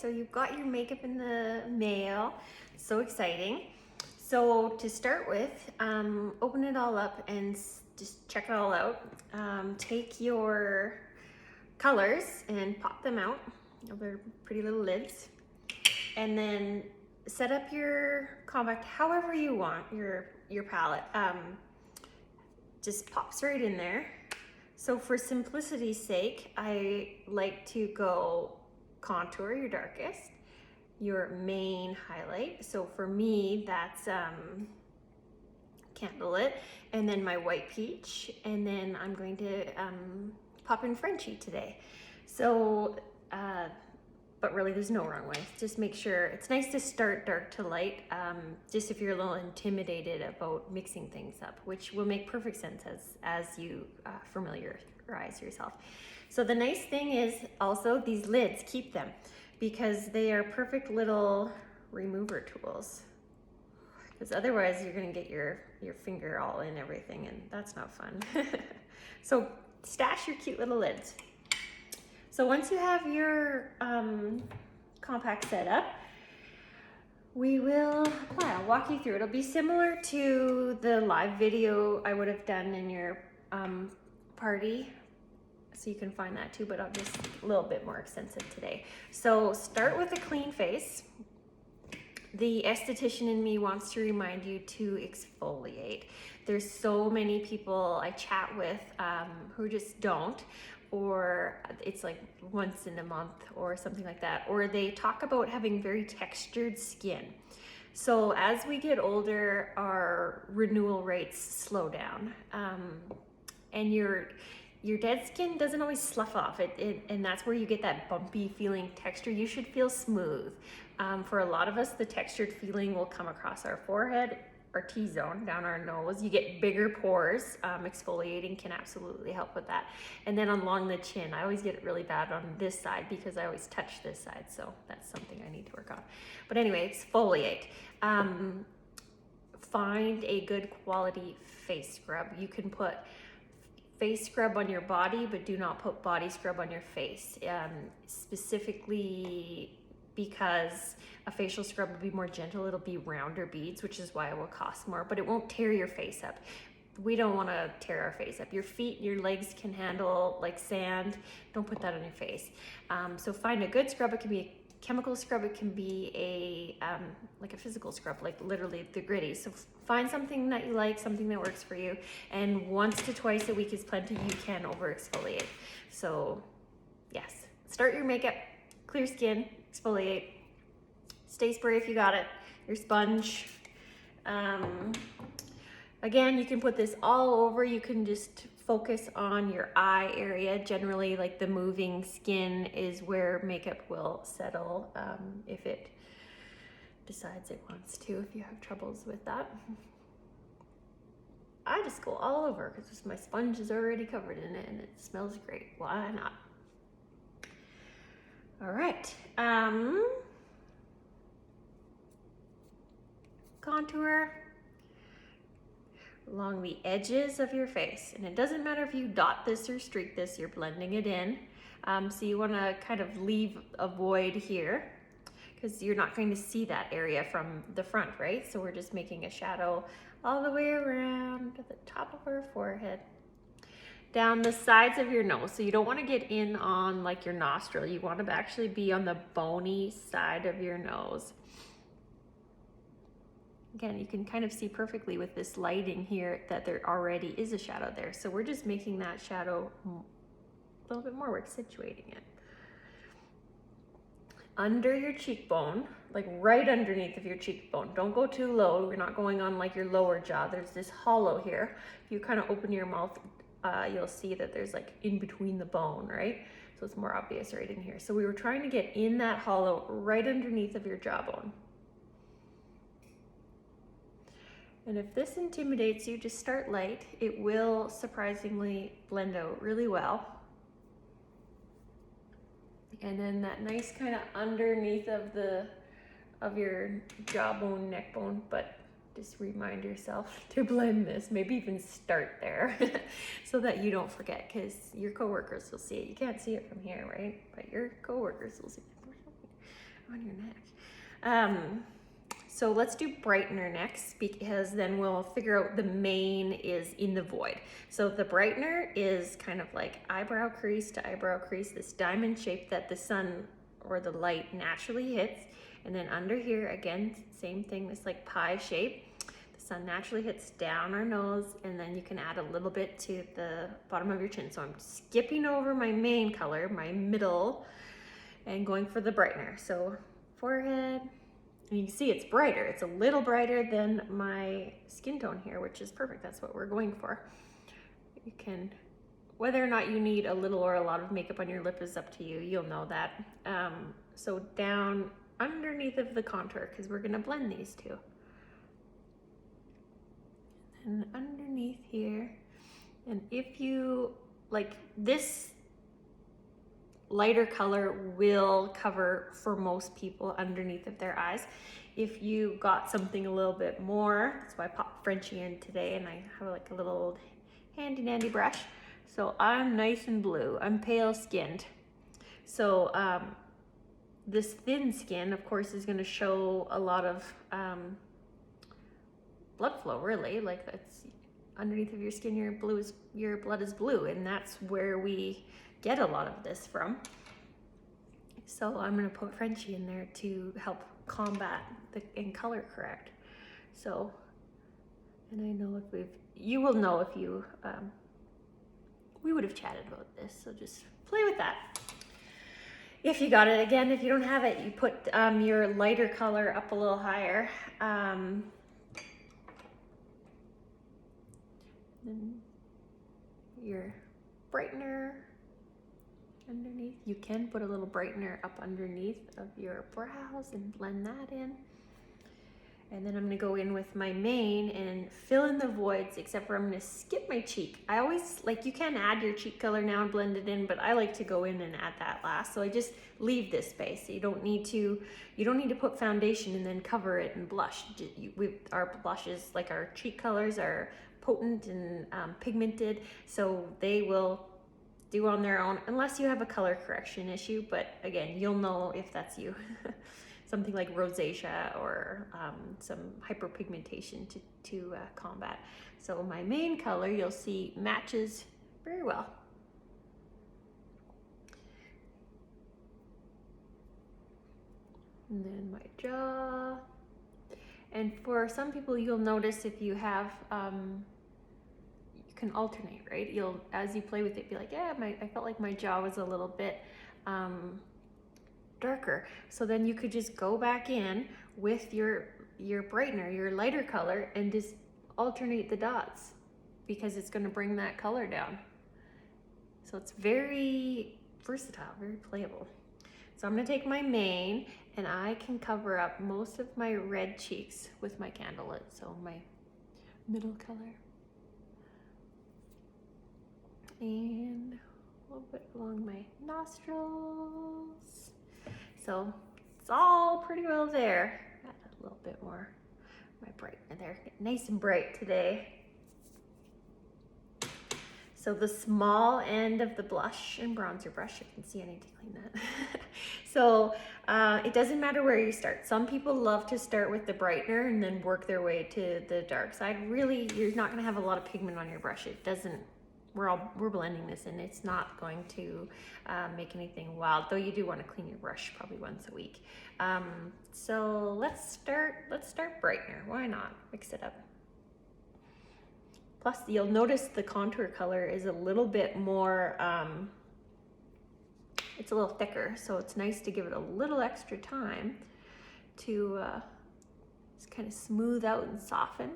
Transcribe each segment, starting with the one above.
so you've got your makeup in the mail. So exciting. So to start with, open it all up and just check it all out. Take your colors and pop them out of their pretty little lids. And then set up your compact however you want, your palette. Just pops right in there. So for simplicity's sake, I like to go contour your darkest, your main highlight. So for me, that's Candlelit, and then my white peach, and then I'm going to pop in Frenchie today. So, but really there's no wrong way. Just make sure, it's nice to start dark to light, just if you're a little intimidated about mixing things up, which will make perfect sense as you familiarize yourself. So the nice thing is also these lids, keep them, because they are perfect little remover tools. Because otherwise you're gonna get your finger all in everything, and that's not fun. So stash your cute little lids. So once you have your compact set up, we will apply. I'll walk you through. It'll be similar to the live video I would have done in your party. So you can find that too, but I'll just a little bit more extensive today. So start with a clean face. The esthetician in me wants to remind you to exfoliate. There's so many people I chat with who just don't, or it's like once in a month or something like that, or they talk about having very textured skin. So as we get older, our renewal rates slow down, and your dead skin doesn't always slough off, and that's where you get that bumpy feeling texture. You should feel smooth. For a lot of us, the textured feeling will come across our forehead, our T-zone, down our nose. You get bigger pores. Exfoliating can absolutely help with that. And then along the chin, I always get it really bad on this side because I always touch this side, so that's something I need to work on. But anyway, exfoliate. Find a good quality face scrub. You can put face scrub on your body, but do not put body scrub on your face. Specifically because a facial scrub will be more gentle, it'll be rounder beads, which is why it will cost more, but it won't tear your face up. We don't want to tear our face up. Your feet, your legs can handle like sand. Don't put that on your face. So find a good scrub. It can be a chemical scrub, it can be a like a physical scrub, like literally the gritty. So find something that you like, something that works for you, and once to twice a week is plenty. You can over exfoliate. So yes, start your makeup, clear skin, exfoliate, stay spray if you got it, your sponge. Again, you can put this all over. You can just focus on your eye area. Generally, like the moving skin is where makeup will settle if it decides it wants to, if you have troubles with that. I just go all over because my sponge is already covered in it and it smells great. Why not? All right. Contour along the edges of your face, and it doesn't matter if you dot this or streak this, you're blending it in. So you want to kind of leave a void here because you're not going to see that area from the front, right? So we're just making a shadow all the way around to the top of our forehead, down the sides of your nose. So you don't want to get in on like your nostril. You want to actually be on the bony side of your nose. Again, you can kind of see perfectly with this lighting here that there already is a shadow there. So we're just making that shadow a little bit more. We're situating it. Under your cheekbone, like right underneath of your cheekbone. Don't go too low. We're not going on like your lower jaw. There's this hollow here. If you kind of open your mouth, you'll see that there's like in between the bone, right? So it's more obvious right in here. So we were trying to get in that hollow right underneath of your jawbone. And if this intimidates you, just start light. It will surprisingly blend out really well. And then that nice kind of underneath of your jawbone, neck bone, but just remind yourself to blend this, maybe even start there so that you don't forget, because your coworkers will see it. You can't see it from here, right? But your coworkers will see it. on your neck. So let's do brightener next, because then we'll figure out the main is in the void. So the brightener is kind of like eyebrow crease to eyebrow crease, this diamond shape that the sun or the light naturally hits. And then under here, again, same thing, this like pie shape. The sun naturally hits down our nose, and then you can add a little bit to the bottom of your chin. So I'm skipping over my main color, my middle, and going for the brightener. So forehead, and you can see it's brighter. It's a little brighter than my skin tone here, which is perfect. That's what we're going for. You can, whether or not you need a little or a lot of makeup on your lip is up to you. You'll know that. So down underneath of the contour, because we're gonna blend these two. And underneath here, and if you like this lighter color will cover for most people underneath of their eyes. If you got something a little bit more, that's why I popped Frenchie in today, and I have like a little old handy dandy brush. So I'm nice and blue, I'm pale skinned. So this thin skin, of course, is gonna show a lot of blood flow, really. Like that's underneath of your skin, your blood is blue, and that's where we get a lot of this from. So I'm gonna put Frenchie in there to help combat and color correct. So, and I know if you will know if you, we would have chatted about this, so just play with that. If you got it, again, if you don't have it, you put your lighter color up a little higher. Then your brightener underneath. You can put a little brightener up underneath of your brows and blend that in. And then I'm gonna go in with my main and fill in the voids, except for I'm gonna skip my cheek. I always, like, you can add your cheek color now and blend it in, but I like to go in and add that last. So I just leave this space. You don't need to put foundation and then cover it and blush. Our blushes, like our cheek colors, are potent and pigmented, so they will do on their own, unless you have a color correction issue. But again, you'll know if that's you. Something like rosacea or some hyperpigmentation to combat. So my main color, you'll see, matches very well. And then my jaw. And for some people, you'll notice if you have, you can alternate, right? As you play with it, be like, yeah, I felt like my jaw was a little bit darker. So then you could just go back in with your brightener, your lighter color, and just alternate the dots, because it's going to bring that color down. So it's very versatile, very playable. So I'm going to take my main, and I can cover up most of my red cheeks with my candlelit. So my middle color, and a little bit along my nostrils. So it's all pretty well there. Add a little bit more my brightener there. Get nice and bright today. So the small end of the blush and bronzer brush, you can see I need to clean that. So it doesn't matter where you start. Some people love to start with the brightener and then work their way to the dark side. Really, you're not gonna have a lot of pigment on your brush. It doesn't, we're blending this in. It's not going to make anything wild, though you do want to clean your brush probably once a week. So let's start brightener. Why not? Mix it up. Plus, you'll notice the contour color is a little bit more, it's a little thicker, so it's nice to give it a little extra time to just kind of smooth out and soften.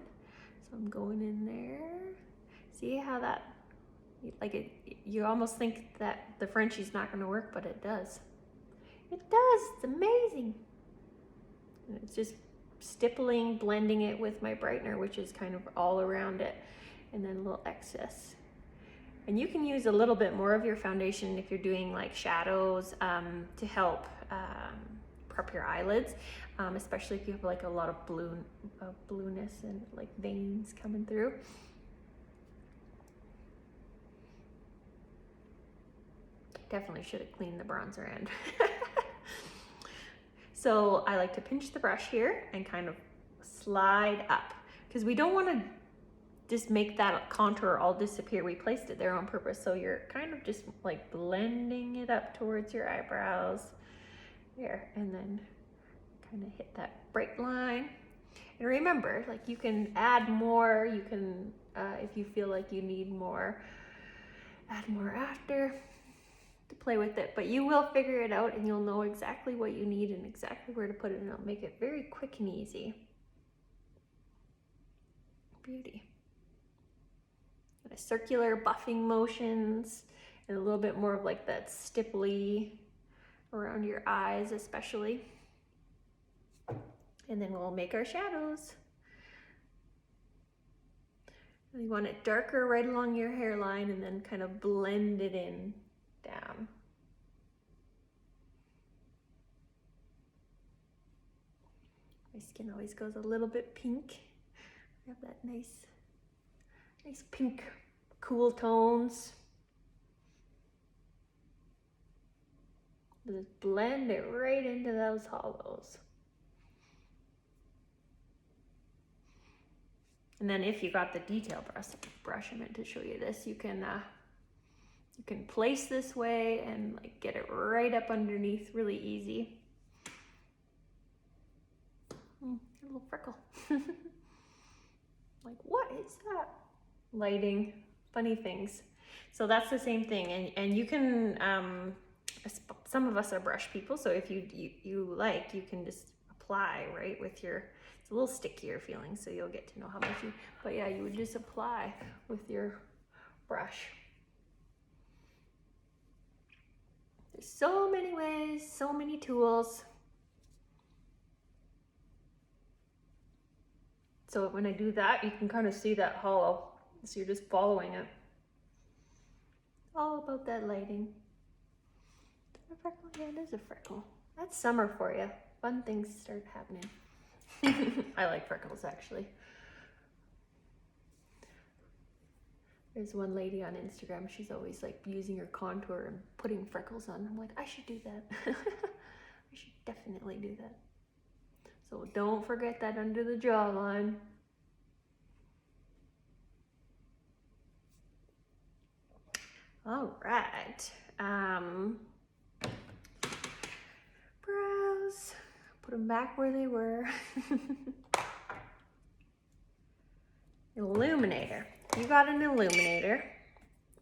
So I'm going in there. See how that, like it, you almost think that the Frenchie's not going to work, but it does. It does. It's amazing. And it's just stippling, blending it with my brightener, which is kind of all around it, and then a little excess. And you can use a little bit more of your foundation if you're doing like shadows to help prep your eyelids, especially if you have like a lot of blueness and like veins coming through. Definitely should have cleaned the bronzer end. So I like to pinch the brush here and kind of slide up, because we don't want to just make that contour all disappear. We placed it there on purpose, so you're kind of just like blending it up towards your eyebrows there, and then kind of hit that bright line. And remember, like, you can add more, you can, if you feel like you need more, add more after to play with it, but you will figure it out and you'll know exactly what you need and exactly where to put it, and it'll make it very quick and easy. Beauty. Kind of circular buffing motions and a little bit more of like that stipply around your eyes especially. And then we'll make our shadows. You want it darker right along your hairline and then kind of blend it in down. My skin always goes a little bit pink. I have that nice pink, cool tones. Just blend it right into those hollows. And then if you got the detail brush, I meant to show you this, you can place this way and like get it right up underneath really easy. A little freckle. Like, what is that? Lighting, funny things. So that's the same thing, and you can, some of us are brush people, so if you like, you can just apply right with your, it's a little stickier feeling, so you'll get to know how much you, but yeah, you would just apply with your brush. There's so many ways, so many tools. So when I do that, you can kind of see that hollow, so you're just following it. All about that lighting. Is that a freckle? Yeah, it is a freckle. That's summer for you. Fun things start happening. I like freckles, actually. There's one lady on Instagram, she's always like using her contour and putting freckles on. I'm like, I should do that. I should definitely do that. So don't forget that under the jawline. All right. Brows, put them back where they were. Illuminator. You got an illuminator.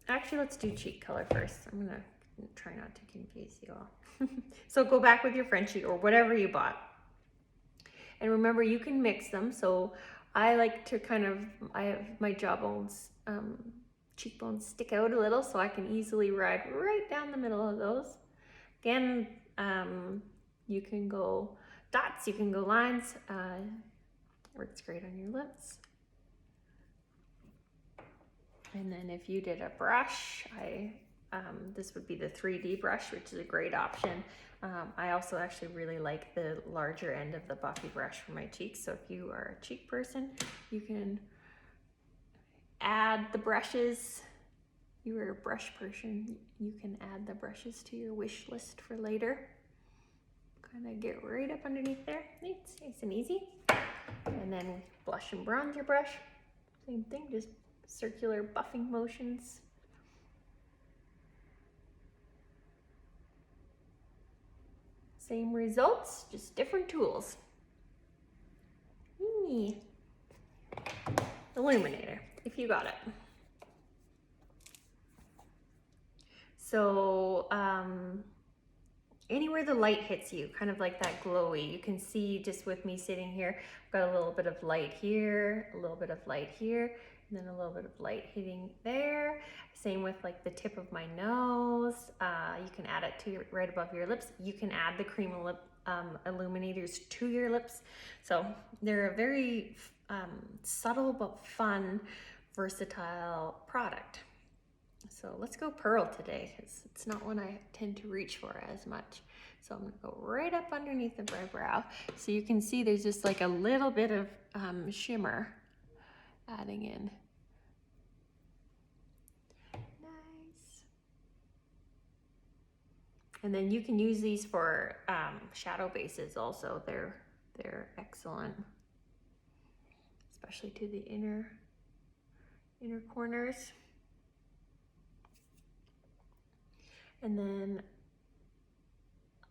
Actually, let's do cheek color first. I'm gonna try not to confuse you all. So go back with your Frenchie or whatever you bought. And remember, you can mix them. So I like to kind of, I have my jawbones, cheekbones stick out a little, so I can easily ride right down the middle of those. Again, you can go dots, you can go lines. Works great on your lips. And then if you did a brush, this would be the 3D brush, which is a great option. I also actually really like the larger end of the Buffy brush for my cheeks. So if you are a cheek person, you can add the brushes. You are a brush person, you can add the brushes to your wish list for later. Kind of get right up underneath there. It's nice and easy. And then blush and bronzer brush. Same thing, just circular buffing motions. Same results, just different tools. Illuminator, if you got it. So anywhere the light hits you, kind of like that glowy, you can see just with me sitting here, I've got a little bit of light here, a little bit of light here, and then a little bit of light hitting there. Same with like the tip of my nose. You can add it to right above your lips. You can add the cream lip illuminators to your lips. So they're a very subtle but fun, versatile product. So let's go pearl today, because it's not one I tend to reach for as much. So I'm gonna go right up underneath the brow. So you can see there's just like a little bit of shimmer adding in. Nice. And then you can use these for shadow bases also. They're excellent, especially to the inner corners. And then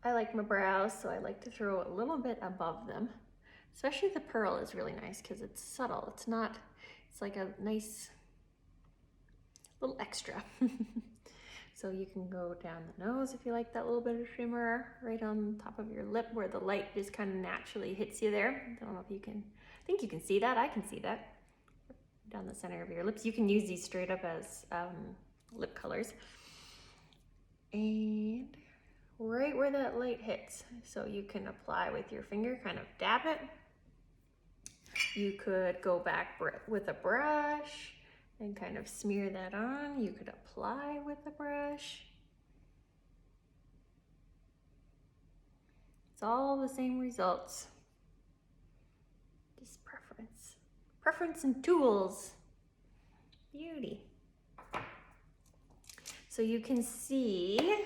I like my brows, so I like to throw a little bit above them. Especially the pearl is really nice because it's subtle. It's not, it's like a nice little extra. So you can go down the nose if you like that little bit of shimmer, right on top of your lip where the light just kind of naturally hits you there. I don't know if you can, I think you can see that. I can see that. Down the center of your lips. You can use these straight up as lip colors. And right where that light hits. So you can apply with your finger, kind of dab it. You could go back with a brush and kind of smear that on. You could apply with a brush. It's all the same results. Just preference. Preference and tools. Beauty. So you can see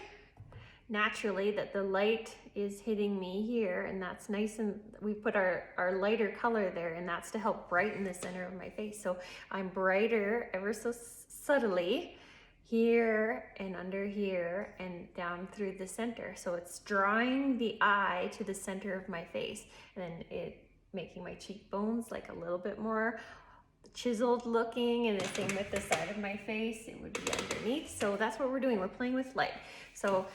naturally that the light is hitting me here, and that's nice, and we put our lighter color there, and that's to help brighten the center of my face. So I'm brighter ever so subtly here and under here and down through the center. So it's drawing the eye to the center of my face, and then it making my cheekbones like a little bit more chiseled looking, and the same with the side of my face, it would be underneath. So that's what we're doing. We're playing with light. So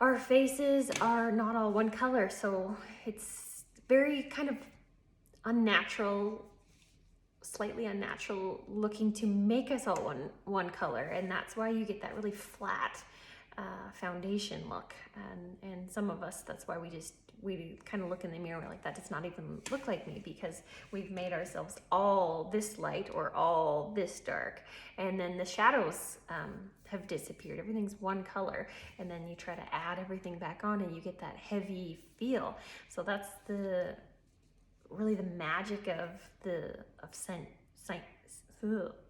our faces are not all one color, so it's very kind of unnatural, slightly unnatural looking to make us all one color, and that's why you get that really flat foundation look. And some of us, that's why we kind of look in the mirror like, that does not even look like me, because we've made ourselves all this light or all this dark, and then the shadows have disappeared. Everything's one color, and then you try to add everything back on and you get that heavy feel. So that's really the magic of Seint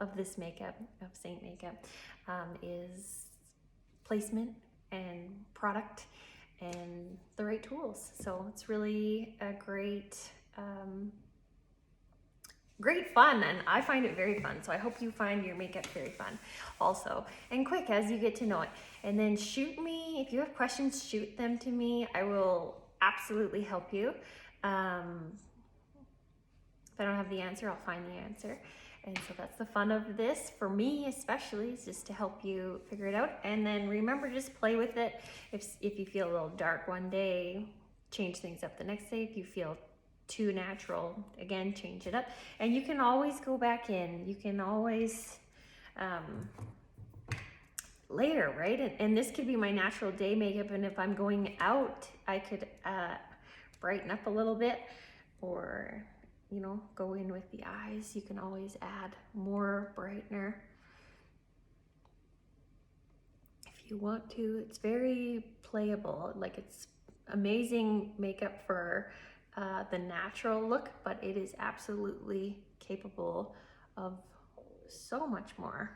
of this makeup, of Seint makeup, is placement and product and the right tools. So it's really a great fun, and I find it very fun. So I hope you find your makeup very fun also, and quick as you get to know it. And then shoot me, if you have questions, shoot them to me. I will absolutely help you. If I don't have the answer, I'll find the answer. And so that's the fun of this, for me especially, is just to help you figure it out. And then remember, just play with it. If you feel a little dark one day, change things up the next day. If you feel too natural, again, change it up. And you can always go back in. You can always layer, right? And this could be my natural day makeup, and if I'm going out, I could brighten up a little bit, or go in with the eyes. You can always add more brightener if you want to. It's very playable. Like, it's amazing makeup for the natural look, but it is absolutely capable of so much more.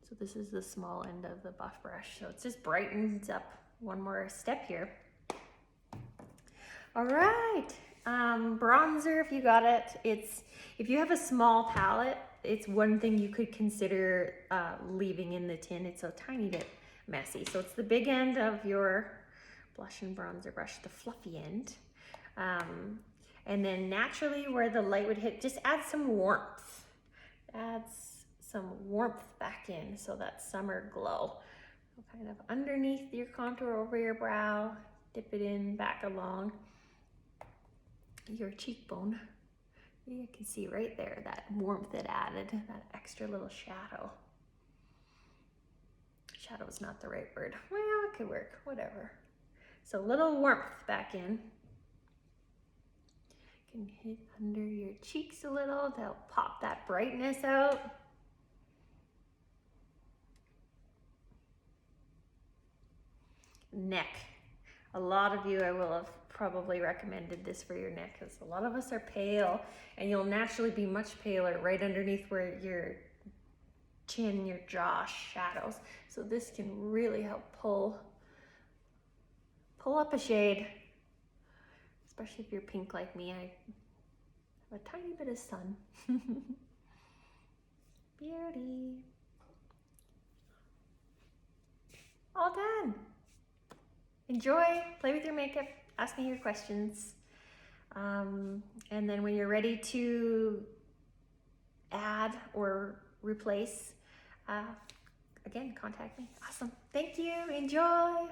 So this is the small end of the buff brush. So it just brightens up one more step here. All right. Bronzer, if you got it, if you have a small palette, it's one thing you could consider leaving in the tin. It's a tiny bit messy. So it's the big end of your blush and bronzer brush, the fluffy end. And then naturally where the light would hit, just add some warmth. Adds some warmth back in, so that summer glow. So kind of underneath your contour, over your brow, dip it in back along your cheekbone. You can see right there that warmth it added, that extra little shadow. Shadow is not the right word. Well, it could work, whatever. So little warmth back in. You can hit under your cheeks a little to help pop that brightness out. Neck. A lot of you, I will have probably recommended this for your neck, because a lot of us are pale, and you'll naturally be much paler right underneath where your chin, your jaw shadows. So this can really help pull up a shade, especially if you're pink like me. I have a tiny bit of sun. Beauty. All done. Enjoy, play with your makeup, ask me your questions. And then when you're ready to add or replace, again, contact me. Awesome. Thank you. Enjoy.